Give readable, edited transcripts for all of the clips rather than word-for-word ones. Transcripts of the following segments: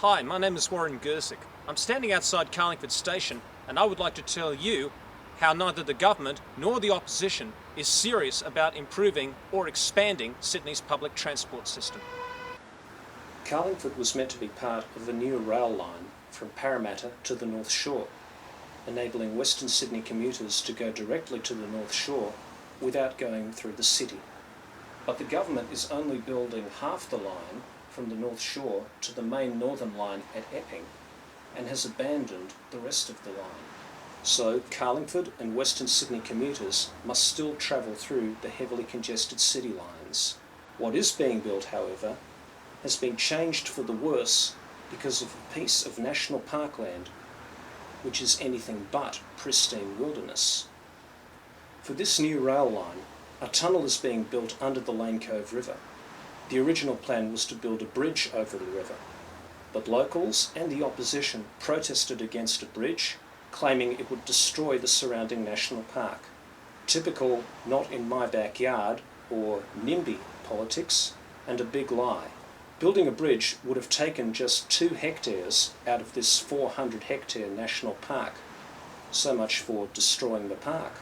Hi, my name is Warren Grzic. I'm standing outside Carlingford Station and I would like to tell you how neither the government nor the opposition is serious about improving or expanding Sydney's public transport system. Carlingford was meant to be part of a new rail line from Parramatta to the North Shore, enabling Western Sydney commuters to go directly to the North Shore without going through the city. But the government is only building half the line from the North Shore to the main northern line at Epping and has abandoned the rest of the line. So Carlingford and Western Sydney commuters must still travel through the heavily congested city lines. What is being built, however, has been changed for the worse because of a piece of national parkland which is anything but pristine wilderness. For this new rail line, a tunnel is being built under the Lane Cove River. The original plan was to build a bridge over the river, but locals and the opposition protested against a bridge, claiming it would destroy the surrounding national park. Typical not in my backyard or NIMBY politics, and a big lie. Building a bridge would have taken just 2 hectares out of this 400-hectare national park. So much for destroying the park.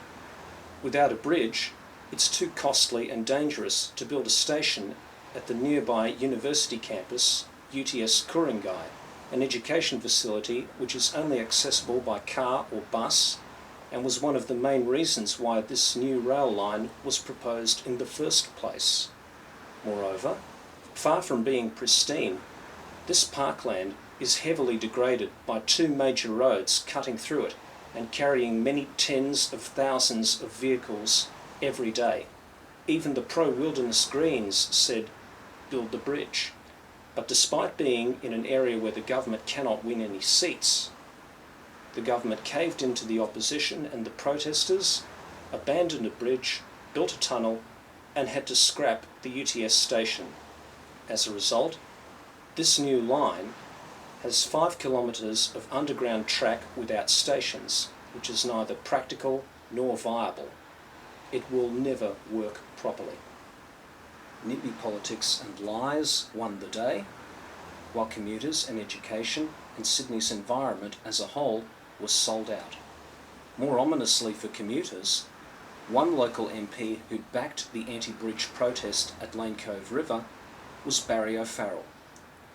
Without a bridge, it's too costly and dangerous to build a station at the nearby university campus, UTS Ku-ring-gai, an education facility which is only accessible by car or bus and was one of the main reasons why this new rail line was proposed in the first place. Moreover, far from being pristine, this parkland is heavily degraded by 2 major roads cutting through it and carrying many tens of thousands of vehicles every day. Even the pro-wilderness Greens said, build the bridge. But despite being in an area where the government cannot win any seats, the government caved into the opposition and the protesters, abandoned a bridge, built a tunnel, and had to scrap the UTS station. As a result, this new line has 5 kilometres of underground track without stations, which is neither practical nor viable. It will never work properly. NIMBY politics and lies won the day, while commuters and education and Sydney's environment as a whole was sold out. More ominously for commuters, one local MP who backed the anti-bridge protest at Lane Cove River was Barry O'Farrell,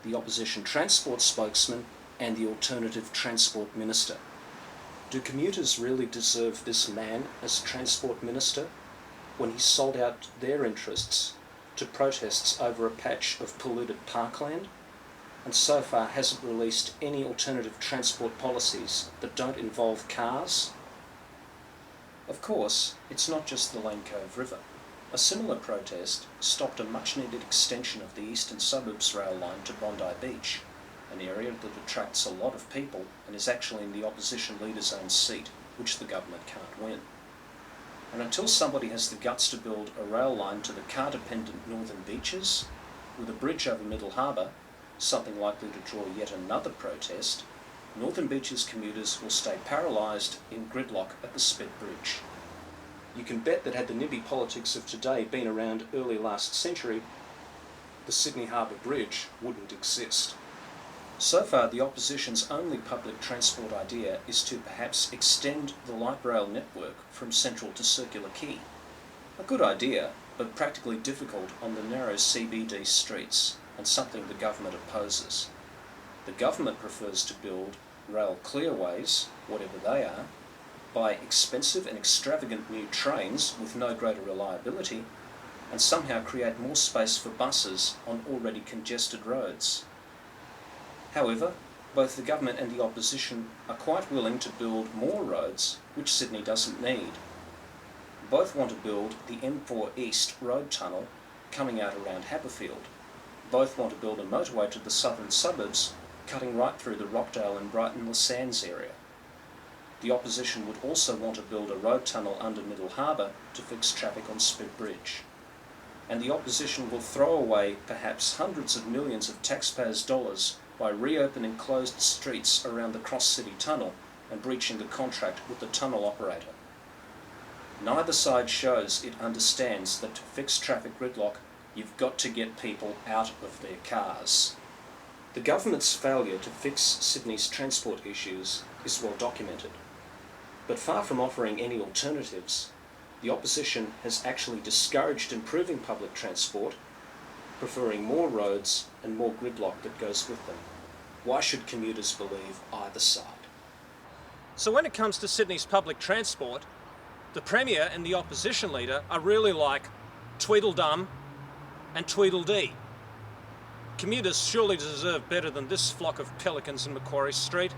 the opposition transport spokesman and the alternative transport minister. Do commuters really deserve this man as transport minister when he sold out their interests to protests over a patch of polluted parkland, and so far hasn't released any alternative transport policies that don't involve cars? Of course, it's not just the Lane Cove River. A similar protest stopped a much-needed extension of the eastern suburbs rail line to Bondi Beach, an area that attracts a lot of people and is actually in the opposition leader's own seat, which the government can't win. And until somebody has the guts to build a rail line to the car-dependent northern beaches, with a bridge over Middle Harbour, something likely to draw yet another protest, Northern Beaches commuters will stay paralysed in gridlock at the Sped Bridge. You can bet that had the NIMBY politics of today been around early last century, the Sydney Harbour Bridge wouldn't exist. So far, the opposition's only public transport idea is to perhaps extend the light rail network from Central to Circular Quay. A good idea, but practically difficult on the narrow CBD streets, and something the government opposes. The government prefers to build rail clearways, whatever they are, buy expensive and extravagant new trains with no greater reliability, and somehow create more space for buses on already congested roads. However, both the government and the opposition are quite willing to build more roads, which Sydney doesn't need. Both want to build the M4 East road tunnel coming out around Haberfield. Both want to build a motorway to the southern suburbs, cutting right through the Rockdale and Brighton Le Sands area. The opposition would also want to build a road tunnel under Middle Harbour to fix traffic on Sped Bridge. And the opposition will throw away perhaps hundreds of millions of taxpayers' dollars by reopening closed streets around the Cross-City Tunnel and breaching the contract with the tunnel operator. Neither side shows it understands that to fix traffic gridlock, you've got to get people out of their cars. The government's failure to fix Sydney's transport issues is well documented. But far from offering any alternatives, the opposition has actually discouraged improving public transport, preferring more roads and more gridlock that goes with them. Why should commuters believe either side? So when it comes to Sydney's public transport, the Premier and the opposition leader are really like Tweedledum and Tweedledee. Commuters surely deserve better than this flock of pelicans in Macquarie Street.